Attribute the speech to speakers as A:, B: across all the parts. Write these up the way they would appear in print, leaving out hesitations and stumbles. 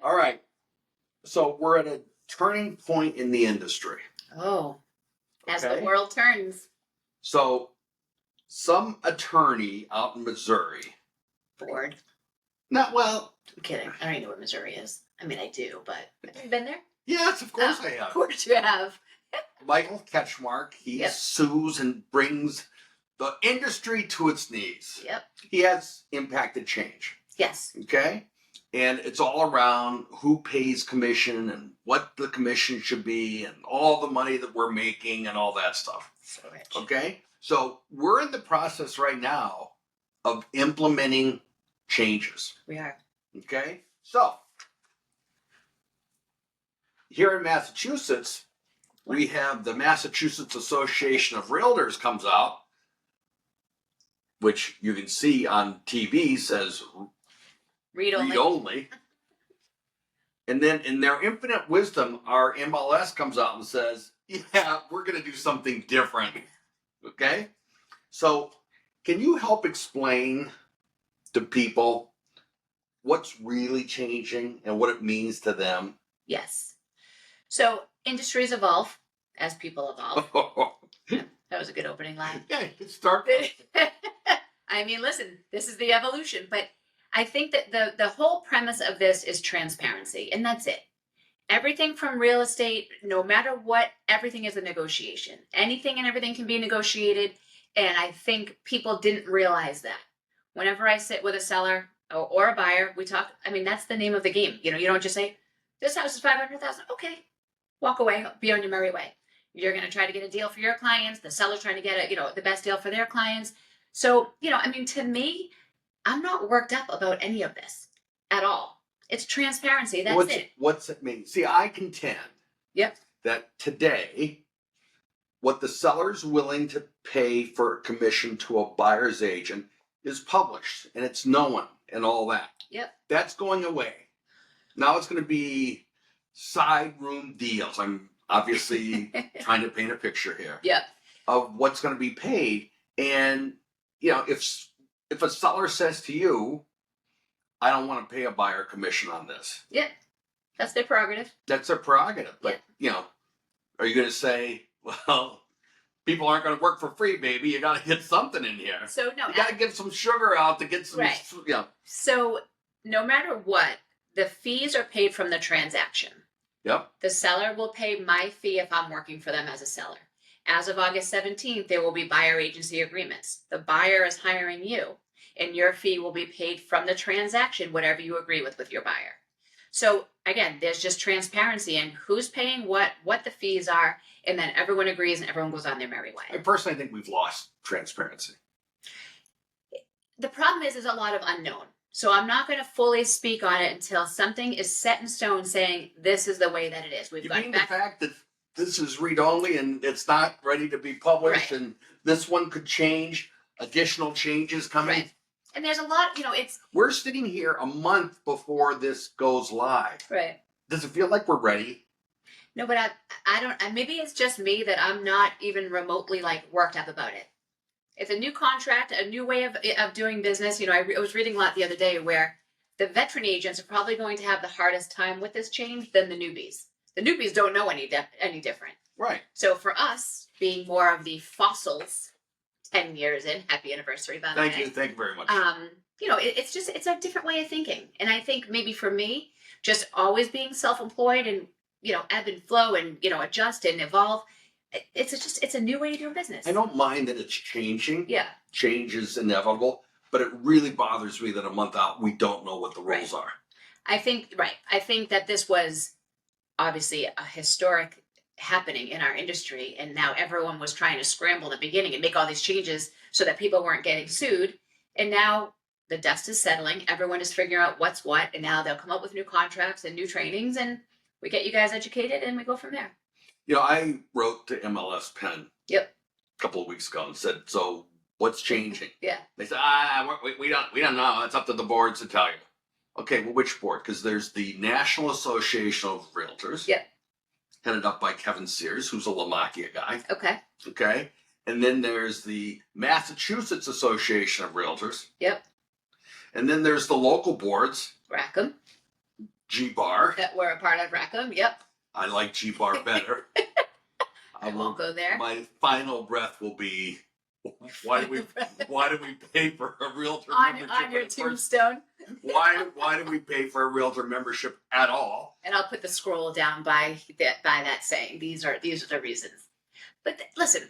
A: All right. So we're at a turning point in the industry.
B: Oh, as the world turns.
A: So some attorney out in Missouri.
B: Bored.
A: Not well.
B: I'm kidding. I don't even know what Missouri is. I mean, I do, but have you been there?
A: Yes, of course I have.
B: Of course you have.
A: Michael Ketchmark, he sues and brings the industry to its knees.
B: Yep.
A: He has impacted change.
B: Yes.
A: Okay? And it's all around who pays commission and what the commission should be and all the money that we're making and all that stuff.
B: So rich.
A: Okay? So we're in the process right now of implementing changes.
B: We are.
A: Okay? So here in Massachusetts, we have the Massachusetts Association of Realtors comes out, which you can see on TV says
B: read
A: only. And then in their infinite wisdom, our MLS comes out and says, yeah, we're going to do something different. Okay? So can you help explain to people what's really changing and what it means to them?
B: Yes. So industries evolve as people evolve. That was a good opening line.
A: Yeah, you can start.
B: I mean, listen, this is the evolution, but I think that the whole premise of this is transparency, and that's it. Everything from real estate, no matter what, everything is a negotiation. Anything and everything can be negotiated, and I think people didn't realize that. Whenever I sit with a seller or a buyer, we talk, I mean, that's the name of the game. You know, you don't just say, this house is $500,000. Okay, walk away, be on your merry way. You're going to try to get a deal for your clients. The seller's trying to get the best deal for their clients. So, I mean, to me, I'm not worked up about any of this at all. It's transparency. That's it.
A: What's it mean? See, I contend that today, what the seller's willing to pay for a commission to a buyer's agent is published, and it's known and all that.
B: Yep.
A: That's going away. Now it's going to be side room deals. I'm obviously trying to paint a picture here.
B: Yep.
A: Of what's going to be paid. And, if a seller says to you, I don't want to pay a buyer commission on this.
B: Yeah. That's their prerogative.
A: That's their prerogative. But, are you going to say, well, people aren't going to work for free, baby. You got to get something in here.
B: So, no.
A: You got to give some sugar out to get some,
B: So, no matter what, the fees are paid from the transaction.
A: Yep.
B: The seller will pay my fee if I'm working for them as a seller. As of August 17th, there will be buyer agency agreements. The buyer is hiring you, and your fee will be paid from the transaction, whatever you agree with your buyer. So again, there's just transparency in who's paying what the fees are, and then everyone agrees and everyone goes on their merry way.
A: I personally think we've lost transparency.
B: The problem is there's a lot of unknown. So I'm not going to fully speak on it until something is set in stone saying this is the way that it is.
A: You mean the fact that this is read-only and it's not ready to be published, and this one could change, additional changes coming?
B: Right. And there's a lot,
A: We're sitting here a month before this goes live.
B: Right.
A: Does it feel like we're ready?
B: No, but I don't, maybe it's just me that I'm not even remotely worked up about it. It's a new contract, a new way of doing business. I was reading a lot the other day where the veteran agents are probably going to have the hardest time with this change than the newbies. The newbies don't know any different.
A: Right.
B: So for us, being more of the fossils, 10 years in, happy anniversary, by the way.
A: Thank you very much.
B: It's a different way of thinking. And I think maybe for me, just always being self-employed and, ebb and flow and, adjust and evolve, it's a new way to do business.
A: I don't mind that it's changing.
B: Yeah.
A: Change is inevitable, but it really bothers me that a month out, we don't know what the rules are.
B: I think that this was obviously a historic happening in our industry, and now everyone was trying to scramble at the beginning and make all these changes so that people weren't getting sued. And now the dust is settling. Everyone is figuring out what's what, and now they'll come up with new contracts and new trainings, and we get you guys educated, and we go from there.
A: I wrote to MLS Penn
B: a
A: couple of weeks ago and said, so what's changing?
B: Yeah.
A: They said, we don't know. It's up to the boards to tell you. Okay, well, which board? Because there's the National Association of Realtors.
B: Yep.
A: Headed up by Kevin Sears, who's a Lamakia guy.
B: Okay.
A: Okay. And then there's the Massachusetts Association of Realtors.
B: Yep.
A: And then there's the local boards.
B: Rackham.
A: G-Bar.
B: that we're a part of Rackham. Yep.
A: I like G-Bar better.
B: I won't go there.
A: My final breath will be, why do we pay for a realtor
B: on
A: membership?
B: your tombstone.
A: Why do we pay for a realtor membership at all?
B: And I'll put the scroll down by that saying. These are the reasons. But listen,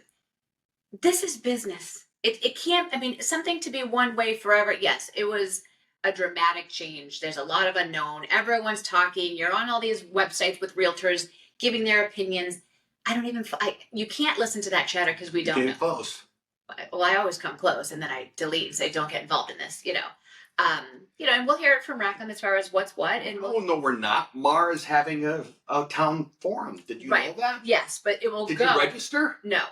B: this is business. It can't. I mean, something to be one way forever. Yes, it was a dramatic change. There's a lot of unknown. Everyone's talking. You're on all these websites with realtors giving their opinions. You can't listen to that chatter because we don't know.
A: Close.
B: Well, I always come close and then I delete and say, don't get involved in this, and we'll hear it from Rackham as far as what's what. And
A: No, we're not. Mar is having a town forum. Did you know that?
B: Yes, but it will
A: Did
B: go.
A: you register?
B: No.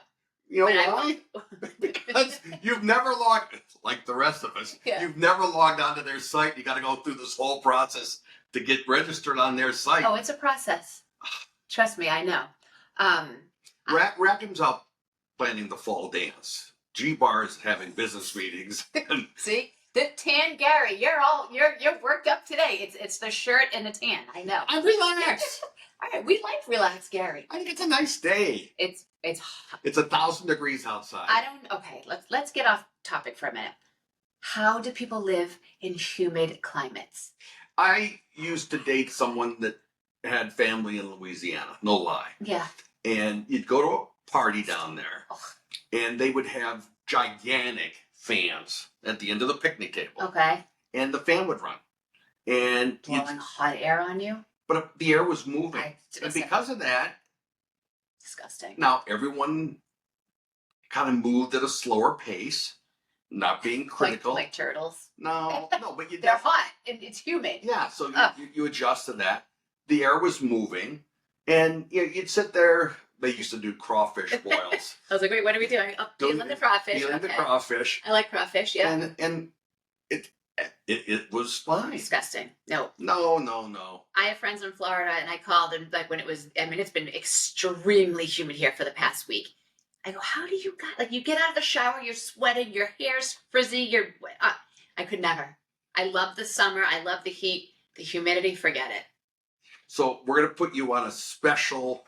A: You know
B: But
A: why? Because you've never logged, like the rest of us,
B: Yeah.
A: you've never logged onto their site. You got to go through this whole process to get registered on their site.
B: Oh, it's a process. Trust me, I know.
A: Rackham's out planning the fall dance. G-Bar is having business meetings.
B: See, the tan Gary, you're worked up today. It's the shirt and the tan. I know.
A: I'm relaxed.
B: All right, we like relaxed Gary.
A: I think it's a nice day.
B: It's hot.
A: It's 1,000 degrees outside.
B: Okay, let's get off topic for a minute. How do people live in humid climates?
A: I used to date someone that had family in Louisiana, no lie.
B: Yeah.
A: And you'd go to a party down there,
B: Ugh.
A: and they would have gigantic fans at the end of the picnic table.
B: Okay.
A: And the fan would run. And
B: Blowing hot air on you?
A: but the air was moving. And
B: Listen,
A: because of that,
B: disgusting.
A: now everyone kind of moved at a slower pace, not being critical.
B: Like turtles.
A: No, but you
B: They're hot and it's humid.
A: Yeah, so you adjust to that. The air was moving, and you'd sit there. They used to do crawfish boils.
B: I was like, wait, what are we doing? Oh, peeling the crawfish.
A: Peeling the
B: Okay.
A: crawfish.
B: I like crawfish, yeah.
A: And it was fine.
B: Disgusting. No.
A: No.
B: I have friends in Florida, and I called them like when it was. I mean, it's been extremely humid here for the past week. I go, how do you you get out of the shower, you're sweating, your hair's frizzy, I could never. I love the summer. I love the heat. The humidity, forget it.
A: So we're gonna put you on a special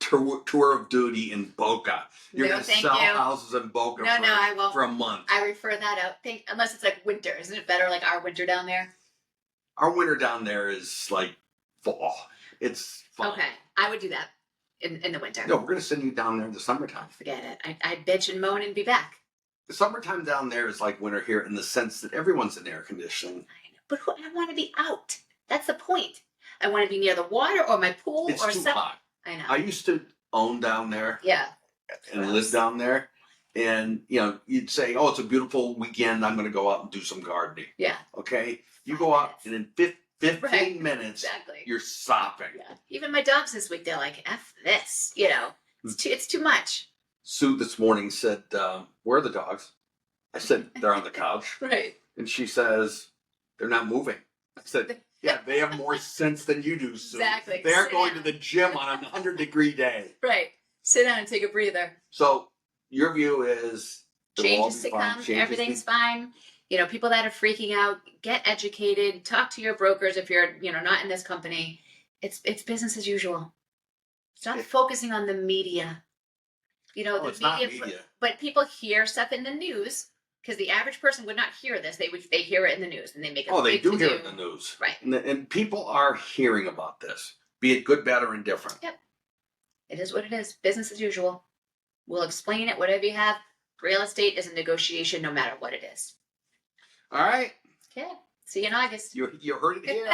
A: tour of duty in Boca. You're
B: No,
A: gonna
B: thank
A: sell
B: you.
A: houses in Boca
B: No, I won't.
A: for a month.
B: I refer that out. Unless it's like winter. Isn't it better like our winter down there?
A: Our winter down there is like fall. It's fun.
B: Okay. I would do that in the winter.
A: No, we're gonna send you down there in the summertime.
B: Forget it. I'd bitch and moan and be back.
A: The summertime down there is like winter here in the sense that everyone's in air conditioning.
B: But I want to be out. That's the point. I want to be near the water or my pool
A: It's
B: or
A: too
B: something.
A: hot.
B: I know.
A: I used to own down there
B: Yeah.
A: and
B: Gross.
A: live down there. And, you'd say, oh, it's a beautiful weekend. I'm going to go out and do some gardening.
B: Yeah.
A: Okay? You
B: 5
A: go out
B: minutes.
A: and in 15
B: Right.
A: minutes,
B: Exactly.
A: you're sopping.
B: Yeah. Even my dogs this week, they're like, F this. It's too much.
A: Sue this morning said, where are the dogs? I said, they're on the couch.
B: Right.
A: And she says, they're not moving. I said, yeah, they have more sense than you do, Sue.
B: Exactly.
A: They're
B: Sit
A: going
B: down.
A: to the gym on a 100-degree day.
B: Right. Sit down and take a breather.
A: So your view is it'll all
B: Changes
A: be
B: to
A: fine.
B: come.
A: Changes
B: Everything's
A: to-
B: fine. People that are freaking out, get educated. Talk to your brokers if you're, not in this company. It's business as usual. Stop focusing on the media.
A: No,
B: The
A: it's not
B: media,
A: media.
B: but people hear stuff in the news because the average person would not hear this. They hear it in the news and they make a
A: Oh, they
B: big
A: do hear
B: to-do.
A: it in the news.
B: Right.
A: And people are hearing about this, be it good, bad, or indifferent.
B: Yep. It is what it is. Business as usual. We'll explain it, whatever you have. Real estate is a negotiation no matter what it is.
A: All right.
B: Okay. See you in August.
A: You heard it here.